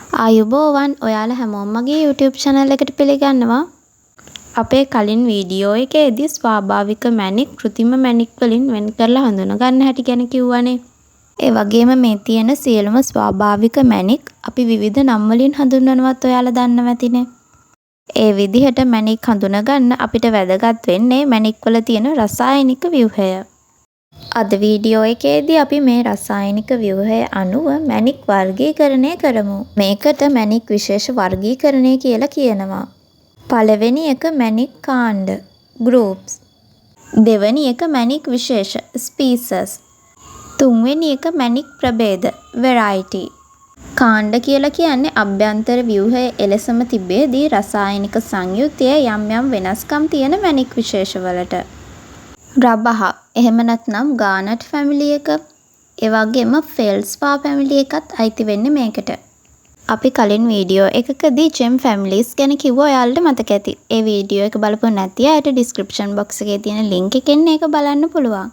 ආයුබෝවන් ඔයාලා හැමෝම මගේ YouTube channel එකට පිළිගන්නවා. අපේ කලින් වීඩියෝ එකේදී ස්වාභාවික මැණික් කෘතිම මැණික් වලින් වෙන් කරලා හඳුනා ගන්න හැටි ගැන කිව්වනේ. ඒ වගේම මේ තියෙන සියලුම ස්වාභාවික මැණික් අපි විවිධ නම් වලින් හඳුන්වනවත් ඔයාලා දන්නවා ඇතිනේ. ඒ විදිහට මැණික් හඳුනා ගන්න අපිට වැදගත් වෙන්නේ මැණික් වල තියෙන රසායනික ව්‍යුහය. අද වීඩියෝ එකේදී අපි මේ රසායනික ව්‍යුහය අනුව මැණික් වර්ගීකරණය කරමු. මේකට මැණික් විශේෂ වර්ගීකරණය කියලා කියනවා. පළවෙනි එක මැණික් කාණ්ඩ groups. දෙවෙනි එක මැණික් විශේෂ species. තුන්වෙනි එක මැණික් ප්‍රභේද variety. කාණ්ඩ කියලා කියන්නේ අභ්‍යන්තර ව්‍යුහය එලෙසම තිබෙදී රසායනික සංයුතියේ යම් යම් වෙනස්කම් තියෙන මැණික් විශේෂ වලට. රබහ එහෙම නැත්නම් ගානට් ෆැමිලි එක ඒ වගේම ෆෙල්ස්පා ෆැමිලි එකත් අයිති වෙන්නේ මේකට. අපි කලින් වීඩියෝ එකකදී ජෙම් ෆැමිලිස් ගැන කිව්වා ඔයාලට මතක ඇති. ඒ වීඩියෝ එක බලපු නැති අයට ඩිස්ක්‍රිප්ෂන් බොක්ස් එකේ තියෙන ලින්ක් එකෙන් ඒක බලන්න පුළුවන්.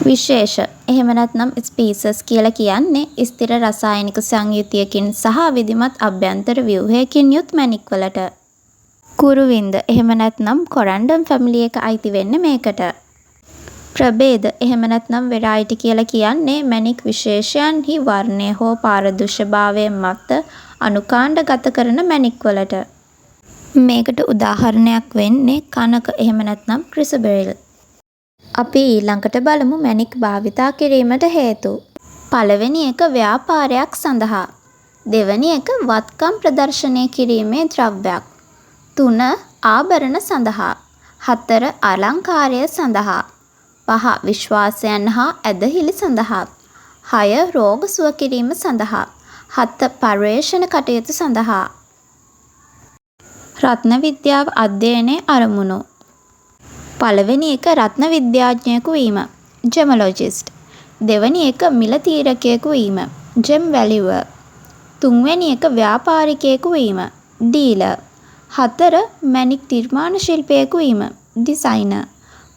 විශේෂ එහෙම නැත්නම් ස්පීසස් කියලා කියන්නේ ස්ථිර රසායනික සංයුතියකින් සහ විධිමත් අභ්‍යන්තර ව්‍යුහයකින් යුත් මැණික් වලට. කුරුවින්ද එහෙම නැත්නම් කොරන්ඩම් ෆැමිලි එක අයිති වෙන්නේ මේකට. ප්‍රභේද එහෙම නැත්නම් වෙරයිටි කියලා කියන්නේ මැණික් විශේෂයන්හි වර්ණය හෝ පාරදර්ශභාවය මත අනුකාණ්ඩ ගත කරන මැණික් වලට. මේකට උදාහරණයක් වෙන්නේ කනක එහෙම නැත්නම් ක්‍රිසබෙරිල්. අපි ඊළඟට බලමු මැණික් භාවිතා කිරීමට හේතු. පළවෙනි එක ව්‍යාපාරයක් සඳහා. දෙවෙනි එක වත්කම් ප්‍රදර්ශනය කිරීමේ ද්‍රව්‍යයක්. 3 ආභරණ සඳහා. 4 අලංකාරය සඳහා. 5 විශ්වාසයන් හා ඇදහිලි සඳහා. 6 රෝග සුව කිරීම සඳහා. 7 පර්යේෂණ කටයුතු සඳහා. රත්න විද්‍යාව අධ්‍යයනයේ අරමුණු. පළවෙනි එක රත්න විද්‍යාඥයෙකු වීම ජෙමොලොජිස්ට්. දෙවෙනි එක මිල තීරකයෙකු වීම ජෙම් වැලියුවර්. තුන්වෙනි එක ව්‍යාපාරිකයෙකු වීම ඩීලර්. 4 මැණික් නිර්මාණ ශිල්පියෙකු වීම ඩිසයිනර්.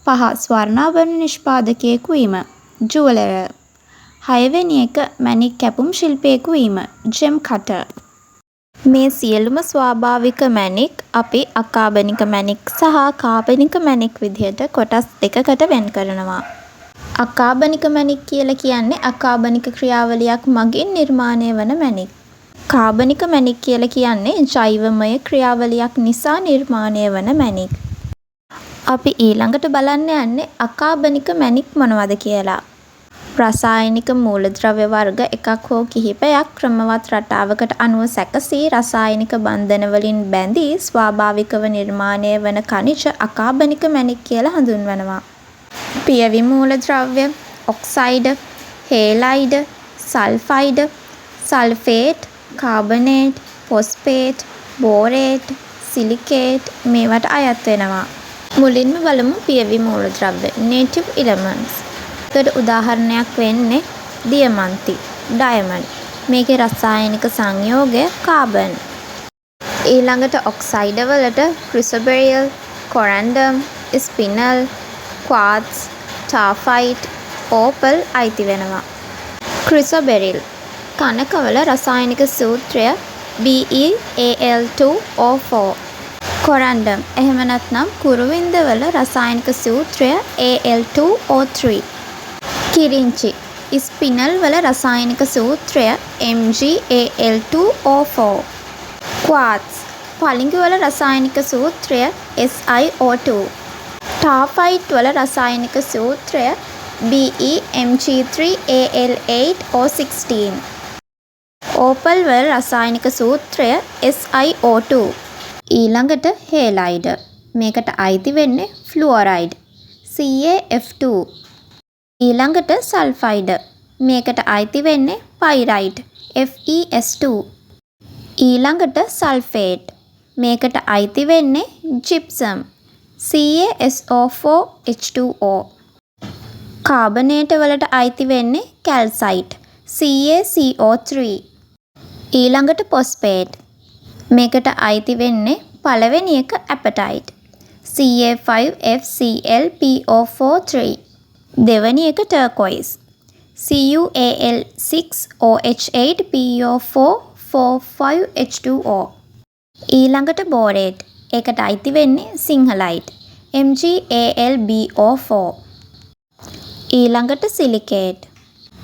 5 ස්වර්ණාභරණ නිෂ්පාදකයෙකු වීම ජුවලර්. 6 වෙනි එක මැණික් කැපුම් ශිල්පියෙකු වීම ජෙම් කටර්. මේ සියලුම ස්වාභාවික මැණික් අපි අකාබනික මැණික් සහ කාබනික මැණික් විදිහට කොටස් දෙකකට වෙන් කරනවා. අකාබනික මැණික් කියලා කියන්නේ අකාබනික ක්‍රියාවලියක් මගින් නිර්මාණය වන මැණික්. කාබනික මැණික් කියලා කියන්නේ ජෛවමය ක්‍රියාවලියක් නිසා නිර්මාණය වන මැණික්. අපි ඊළඟට බලන්න යන්නේ අකාබනික මැණික් මොනවද කියලා. රසායනික මූලද්‍රව්‍ය වර්ග එකක් හෝ කිහිපයක් ක්‍රමවත් රටාවකට අනුව සැකසී රසායනික බන්ධන වලින් බැඳී ස්වාභාවිකව නිර්මාණය වන ඛනිජ අකාබනික මැණික් කියලා හඳුන්වනවා. පියවි මූලද්‍රව්‍ය, oxide, halide, sulphide, sulphate, carbonate, phosphate, borate, silicate මේවට අයත් වෙනවා. මුලින්ම බලමු පියවි මූලද්‍රව්‍ය native elements. ඒකට උදාහරණයක් වෙන්නේ දියමන්ති ඩයමන්ඩ්. මේකේ රසායනික සංයෝගය කාබන්. ඊළඟට ඔක්සයිඩ් වලට ක්‍රිසබෙරිල්, කොරන්ඩම්, ස්පිනල්, ක්වාර්ට්ස්, ටාෆයිට්, ඕපල් අයිති වෙනවා. ක්‍රිසබෙරිල් කනකවල රසායනික සූත්‍රය BeAl2O4. කොරන්ඩම් එහෙම නැත්නම් කුරුවින්දවල රසායනික සූත්‍රය Al2O3. කිරිංචි ස්පිනල් වල රසායනික සූත්‍රය MgAl2O4. ක්වාර්ට්ස් පලිඟු වල රසායනික සූත්‍රය SiO2. ටාෆයිට් වල රසායනික සූත්‍රය BeMg3Al8O16. ඕපල් වල රසායනික සූත්‍රය SiO2. ඊළඟට හේලයිඩ්. මේකට අයිති වෙන්නේ ෆ්ලුවරයිඩ් CaF2. ඊළඟට සල්ෆයිඩ්. මේකට අයිති වෙන්නේ පයිරයිඩ් FeS2. ඊළඟට සල්ෆේට්. මේකට අයිති වෙන්නේ ජිප්සම් CaSO4H2O. කාබනේට වලට අයිති වෙන්නේ කැල්සයිට් CaCO3. ඊළඟට ෆොස්ෆේට්. මේකට අයිති වෙන්නේ පළවෙනි එක ඇපටයිට් Ca5FClPO43. දෙවෙනි එක ටර්කොයිස් CuAl6OH8PO4 Mg4,5H2O. ඊළඟට බෝරේට්. ඒකට අයිති වෙන්නේ සිංහලයිට්. MgAlBO4. ඊළඟට සිලිකේට්.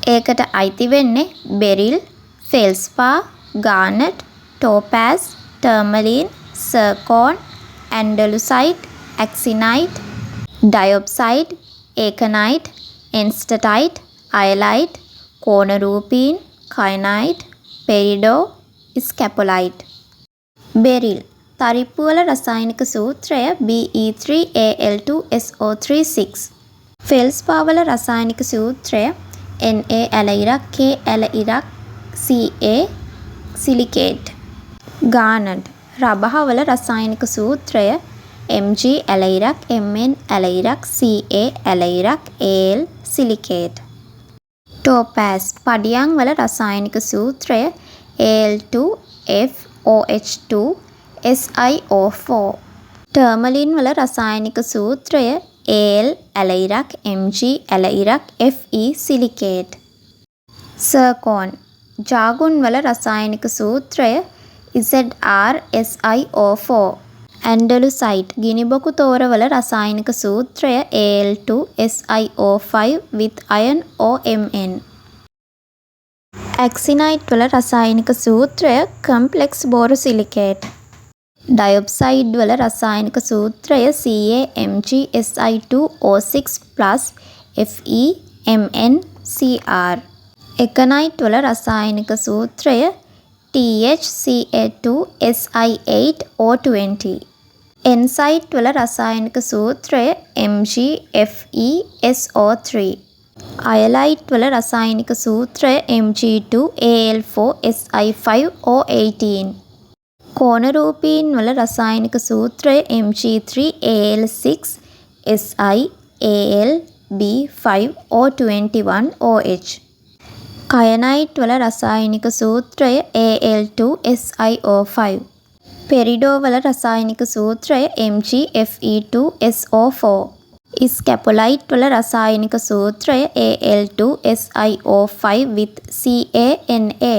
ඒකට අයිති වෙන්නේ බෙරිල්, ෆෙල්ස්පාර්, ගානට්, ටෝපෑස්, ටර්මලින්, සර්කෝන්, ඇන්ඩලුසයිට්, ඇක්සිනයිට්, ඩයොප්සයිඩ්, ඒකනයිට්, එන්ස්ටටයිට්, අයලයිට්, කෝනරූපීන්, කයනයිට්, පෙරිඩෝ, ස්කැපොලයිට්. බෙරිල්. තරිප්පුවල රසායනික සූත්‍රය Be3Al2SO36. ෆෙල්ස්පාර්වල රසායනික සූත්‍රය Na ඇල ඉරක් K ඇල ඉරක් Ca සිලිකේට්. ගානට්. රබහවල රසායනික සූත්‍රය Mg ඇල ඉරක් Mn ඇල ඉරක් Ca ඇල ඉරක් Al සිලිකේට්. ටෝපෑස්. පඩියම් වල රසායනික සූත්‍රය Al2FOH2 SiO4. ටර්මලින් වල රසායනික සූත්‍රය Al ඇල ඉරක් Mg ඇල ඉරක් Fe සිලිකේට්. සර්කෝන්. ජාගුන් වල රසායනික සූත්‍රය ZrSiO4. ඇන්ඩලුසයිට්. ගිනිබොකු තෝරවල රසායනික සූත්‍රය Al2SiO5 with iron OMN. ඇක්සිනයිට් වල රසායනික සූත්‍රය කම්ප්ලෙක්ස් බෝරොසිලිකේට්. ඩයොප්සයිඩ් වල රසායනික සූත්‍රය CaMgSi2O6+ FeMnCr. එකනයිට් වල රසායනික සූත්‍රය THCa2Si8O20. එන්සයිට් වල රසායනික සූත්‍රය MgFeSO3. අයලයිට් වල රසායනික සූත්‍රය Mg2Al4Si5O18. කෝනරූපීන් වල රසායනික සූත්‍රය Mg3Al6SiAlB5O21OH. කයනයිට් වල රසායනික සූත්‍රය Al2SiO5. පෙරිඩෝ වල රසායනික සූත්‍රය MgFe2SO4. ස්කැපොලයිට් වල රසායනික සූත්‍රය Al2SiO5 with CaNa.